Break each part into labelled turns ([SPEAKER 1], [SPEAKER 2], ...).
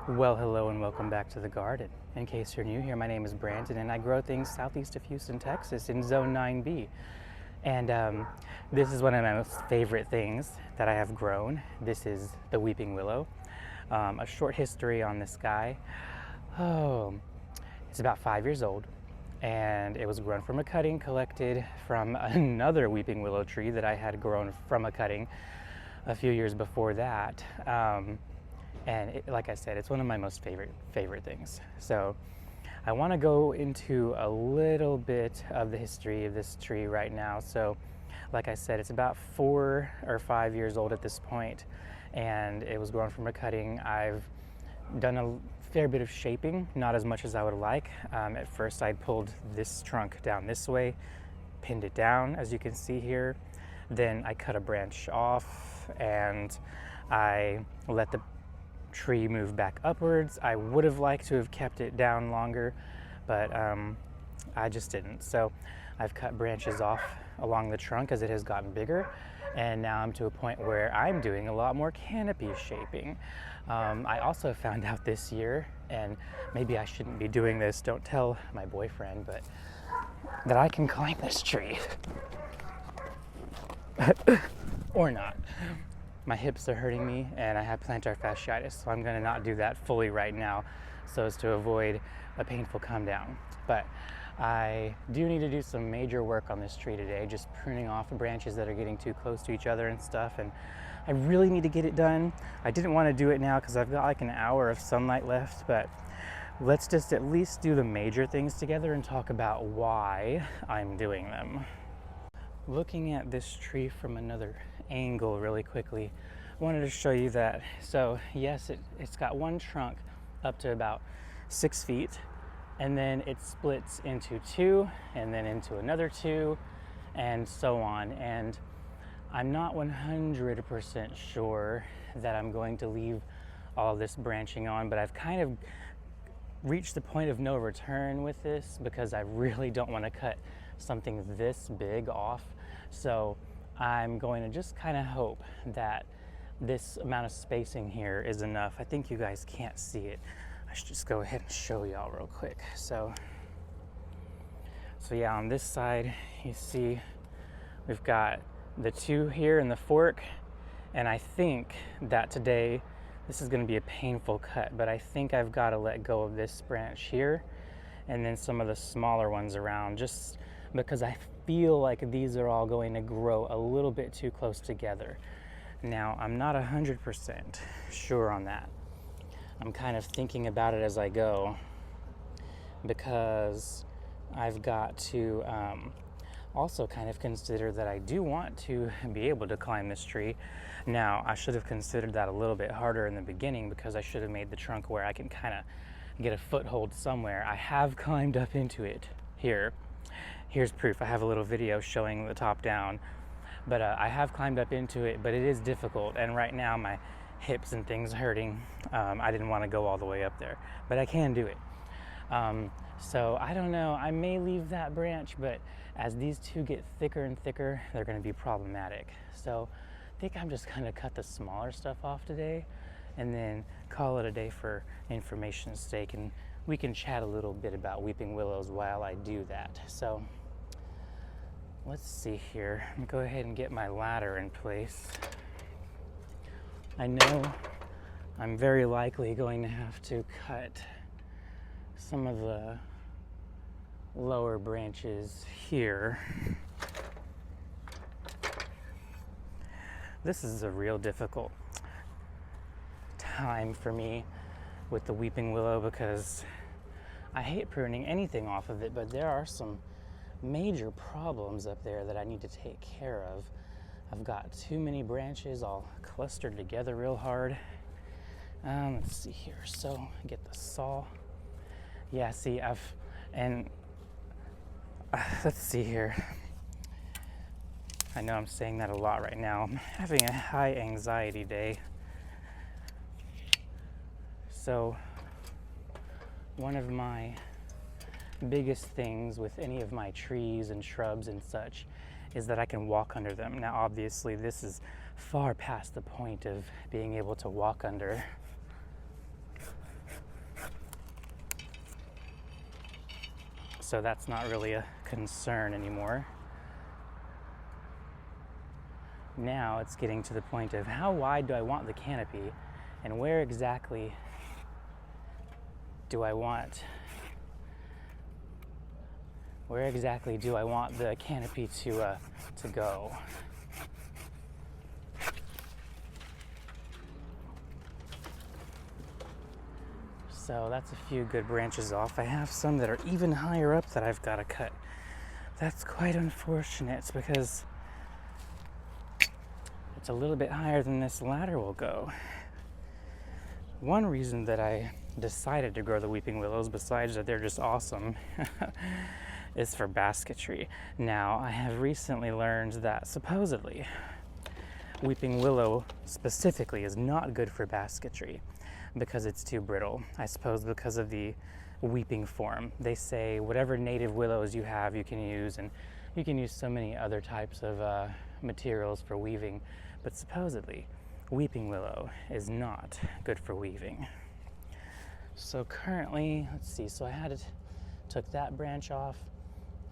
[SPEAKER 1] Well, hello and welcome back to the garden. In case you're new here, my name is Brandon and I grow things southeast of Houston, Texas in Zone 9B. And this is one of my most favorite things that I have grown. This is the weeping willow. A short history on this guy. Oh, it's about 5 years old and it was grown from a cutting collected from another weeping willow tree that I had grown from a cutting a few years before that. Like I said, it's one of my most favorite things. So I want to go into a little bit of the history of this tree right now. So like I said, it's about 4 or 5 years old at this point, and it was grown from a cutting. I've done a fair bit of shaping, not as much as I would like. At first I pulled this trunk down this way, pinned it down as you can see here. Then I cut a branch off and I let the tree move back upwards. I would have liked to have kept it down longer, but I just didn't. So I've cut branches off along the trunk as it has gotten bigger, and now I'm to a point where I'm doing a lot more canopy shaping. I also found out this year, and maybe I shouldn't be doing this, don't tell my boyfriend, but that I can climb this tree. Or not. My hips are hurting me and I have plantar fasciitis, so I'm going to not do that fully right now so as to avoid a painful come down. But I do need to do some major work on this tree today, just pruning off branches that are getting too close to each other and stuff, and I really need to get it done. I didn't want to do it now because I've got like an hour of sunlight left, but let's just at least do the major things together and talk about why I'm doing them. Looking at this tree from another angle really quickly, I wanted to show you that. So yes, it's got one trunk up to about 6 feet, and then it splits into 2 and then into another 2 and so on. And I'm not 100% sure that I'm going to leave all this branching on, but I've kind of reached the point of no return with this because I really don't want to cut something this big off. So I'm going to just kind of hope that this amount of spacing here is enough. I think you guys can't see it. I should just go ahead and show y'all real quick. So yeah, on this side, you see we've got the 2 here in the fork, and I think that today this is going to be a painful cut, but I think I've got to let go of this branch here and then some of the smaller ones around, just because I feel like these are all going to grow a little bit too close together. Now, I'm not 100% sure on that. I'm kind of thinking about it as I go because I've got to also kind of consider that I do want to be able to climb this tree. Now, I should have considered that a little bit harder in the beginning because I should have made the trunk where I can kind of get a foothold somewhere. I have climbed up into it here. Here's proof. I have a little video showing the top down, but I have climbed up into it, but it is difficult, and right now my hips and things hurting. I didn't want to go all the way up there, but I can do it. So I don't know, I may leave that branch, but as these 2 get thicker and thicker, they're going to be problematic. So I think I'm just going to cut the smaller stuff off today and then call it a day for information's sake, and we can chat a little bit about weeping willows while I do that. So let's see here. Let me go ahead and get my ladder in place. I know I'm very likely going to have to cut some of the lower branches here. This is a real difficult time for me with the weeping willow because I hate pruning anything off of it, but there are some major problems up there that I need to take care of. I've got too many branches all clustered together real hard. Let's see here. So get the saw. Yeah, see, let's see here. I know I'm saying that a lot right now. I'm having a high anxiety day. So one of my biggest things with any of my trees and shrubs and such is that I can walk under them. Now obviously this is far past the point of being able to walk under so that's not really a concern anymore. Now it's getting to the point of how wide do I want the canopy, and where exactly do I want the canopy to go? So that's a few good branches off. I have some that are even higher up that I've got to cut. That's quite unfortunate because it's a little bit higher than this ladder will go. One reason that I decided to grow the weeping willows, besides that they're just awesome, is for basketry. Now, I have recently learned that supposedly weeping willow specifically is not good for basketry because it's too brittle. I suppose because of the weeping form. They say whatever native willows you have you can use, and you can use so many other types of materials for weaving, but supposedly weeping willow is not good for weaving. So currently, let's see, so took that branch off.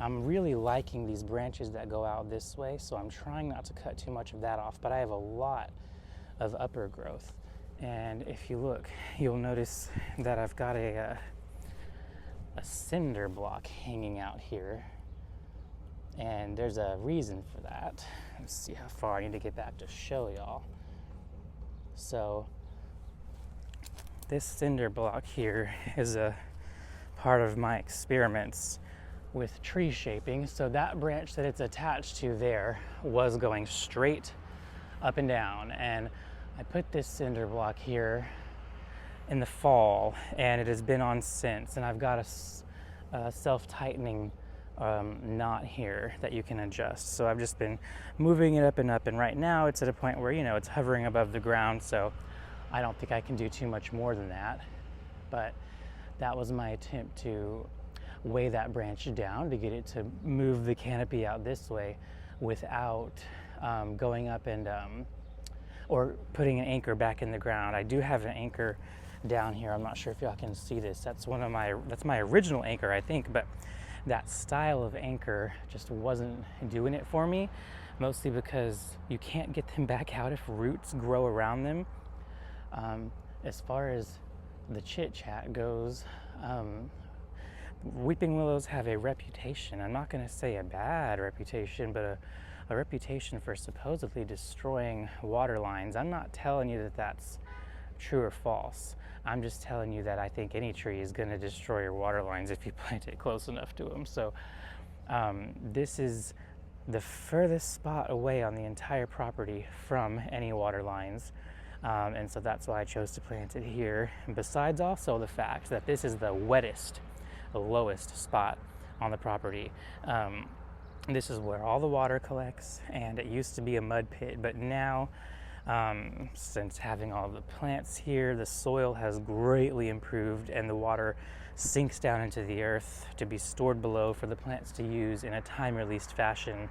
[SPEAKER 1] I'm really liking these branches that go out this way, so I'm trying not to cut too much of that off, but I have a lot of upper growth. And if you look, you'll notice that I've got a cinder block hanging out here. And there's a reason for that. Let's see how far I need to get back to show y'all. So this cinder block here is a part of my experiments with tree shaping. So that branch that it's attached to there was going straight up and down, and I put this cinder block here in the fall, and it has been on since, and I've got a self-tightening knot here that you can adjust. So I've just been moving it up, and right now it's at a point where, you know, it's hovering above the ground, so I don't think I can do too much more than that. But that was my attempt to weigh that branch down to get it to move the canopy out this way without going up and or putting an anchor back in the ground. I do have an anchor down here. I'm not sure if y'all can see this. That's my original anchor, I think, but that style of anchor just wasn't doing it for me, mostly because you can't get them back out if roots grow around them. As far as the chit chat goes, weeping willows have a reputation. I'm not going to say a bad reputation, but a reputation for supposedly destroying water lines. I'm not telling you that that's true or false. I'm just telling you that I think any tree is going to destroy your water lines if you plant it close enough to them. So this is the furthest spot away on the entire property from any water lines. And so that's why I chose to plant it here. And besides also the fact that this is the wettest, the lowest spot on the property. This is where all the water collects, and it used to be a mud pit, but now since having all the plants here, the soil has greatly improved, and the water sinks down into the earth to be stored below for the plants to use in a time-released fashion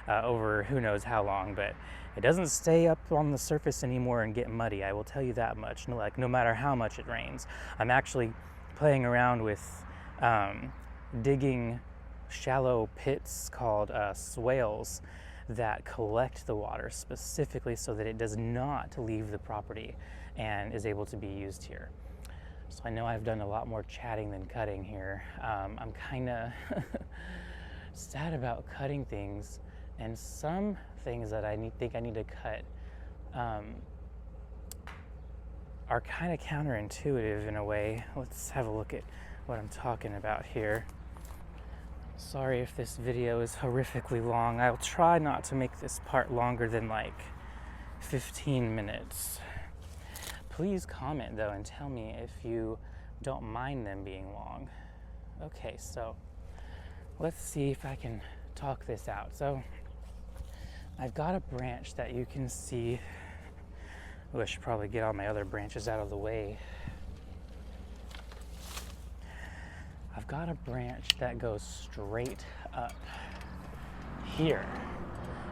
[SPEAKER 1] over who knows how long. But it doesn't stay up on the surface anymore and get muddy, I will tell you that much. No matter how much it rains. I'm actually playing around with digging shallow pits called swales that collect the water specifically so that it does not leave the property and is able to be used here. So I know I've done a lot more chatting than cutting here. I'm kind of sad about cutting things, and some things that I think I need to cut are kind of counterintuitive in a way. Let's have a look at what I'm talking about here. Sorry if this video is horrifically long. I'll try not to make this part longer than like 15 minutes. Please comment though and tell me if you don't mind them being long. Okay, so let's see if I can talk this out. So I've got a branch that you can see. Oh, I should probably get all my other branches out of the way. I've got a branch that goes straight up here,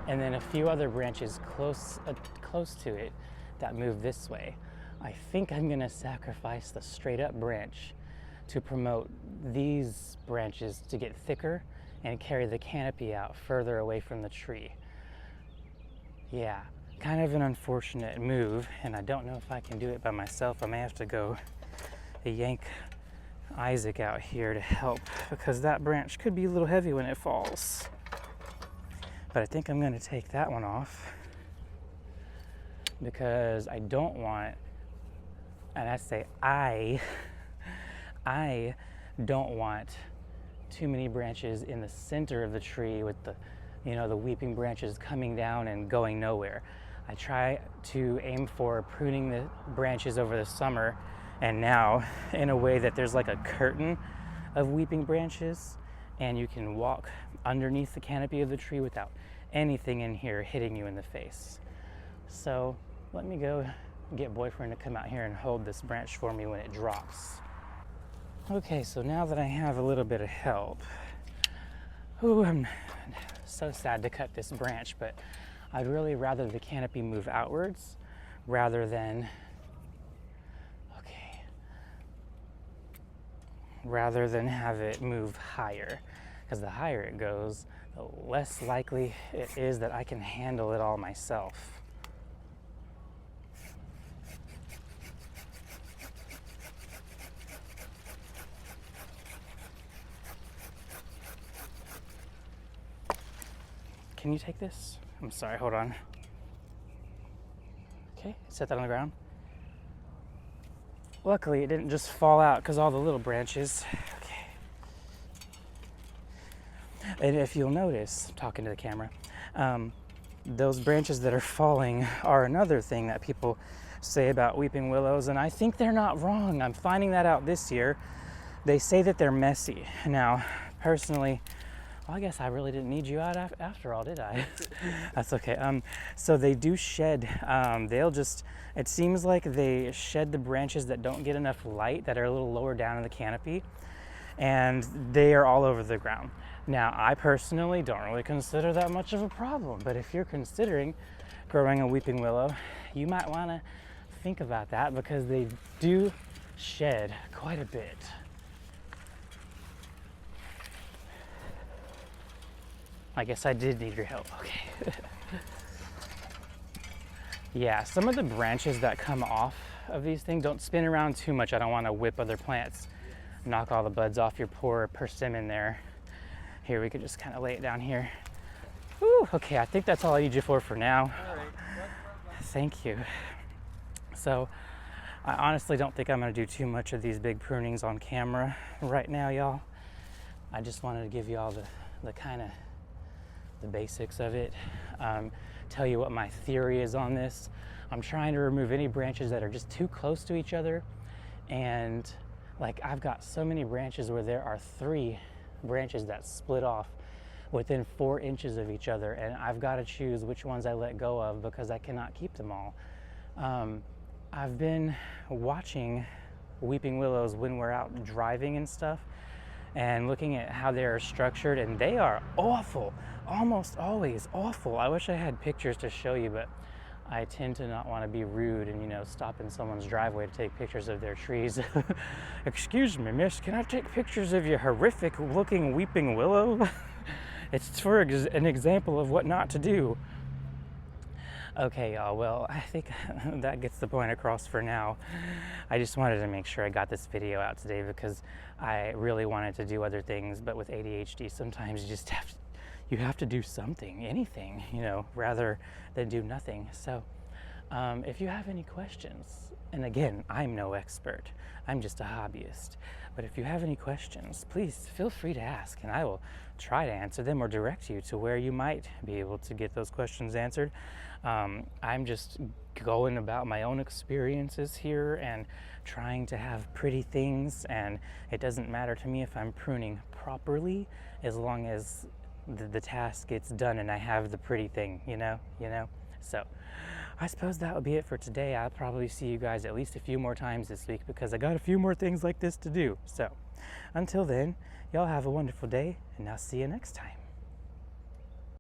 [SPEAKER 1] and then a few other branches close to it that move this way. I think I'm gonna sacrifice the straight up branch to promote these branches to get thicker and carry the canopy out further away from the tree. Yeah, kind of an unfortunate move, and I don't know if I can do it by myself. I may have to go yank Isaac out here to help, because that branch could be a little heavy when it falls. But I think I'm going to take that one off because I don't want, and I say I don't want too many branches in the center of the tree with the, the weeping branches coming down and going nowhere. I try to aim for pruning the branches over the summer and now in a way that there's like a curtain of weeping branches and you can walk underneath the canopy of the tree without anything in here hitting you in the face. So let me go get boyfriend to come out here and hold this branch for me when it drops. Okay, so now that I have a little bit of help, I'm so sad to cut this branch, but I'd really rather the canopy move outwards rather than have it move higher, because the higher it goes, the less likely it is that I can handle it all myself. Can you take this? I'm sorry, hold on. Okay, set that on the ground. Luckily, it didn't just fall out because all the little branches. Okay. And if you'll notice, talking to the camera, those branches that are falling are another thing that people say about weeping willows, and I think they're not wrong. I'm finding that out this year. They say that they're messy. Now, personally, well, I guess I really didn't need you out after all, did I? That's okay. So they do shed. It seems like they shed the branches that don't get enough light, that are a little lower down in the canopy, and they are all over the ground. Now, I personally don't really consider that much of a problem, but if you're considering growing a weeping willow, you might want to think about that, because they do shed quite a bit. I guess I did need your help. Okay. Yeah, some of the branches that come off of these things, don't spin around too much. I don't want to whip other plants, knock all the buds off your poor persimmon there. Here, we could just kind of lay it down here. Whew, okay, I think that's all I need you for now.
[SPEAKER 2] All right.
[SPEAKER 1] Thank you. So, I honestly don't think I'm going to do too much of these big prunings on camera right now, y'all. I just wanted to give you all the kind of the basics of it, tell you what my theory is on this. I'm trying to remove any branches that are just too close to each other, and like I've got so many branches where there are 3 branches that split off within 4 inches of each other, and I've got to choose which ones I let go of because I cannot keep them all. I've been watching weeping willows when we're out driving and stuff, and looking at how they are structured, and they are awful, almost always awful. I wish I had pictures to show you, but I tend to not want to be rude and, stop in someone's driveway to take pictures of their trees. Excuse me, miss, can I take pictures of your horrific looking weeping willow? It's for an example of what not to do. Okay, y'all, well, I think that gets the point across for now. I just wanted to make sure I got this video out today because I really wanted to do other things, but with ADHD, sometimes you have to do something, anything, rather than do nothing. So if you have any questions, and again, I'm no expert, I'm just a hobbyist, but if you have any questions, please feel free to ask, and I will try to answer them or direct you to where you might be able to get those questions answered. I'm just going about my own experiences here and trying to have pretty things, and it doesn't matter to me if I'm pruning properly as long as the task gets done and I have the pretty thing, So I suppose that would be it for today. I'll probably see you guys at least a few more times this week because I got a few more things like this to do. So until then, y'all have a wonderful day, and I'll see you next time.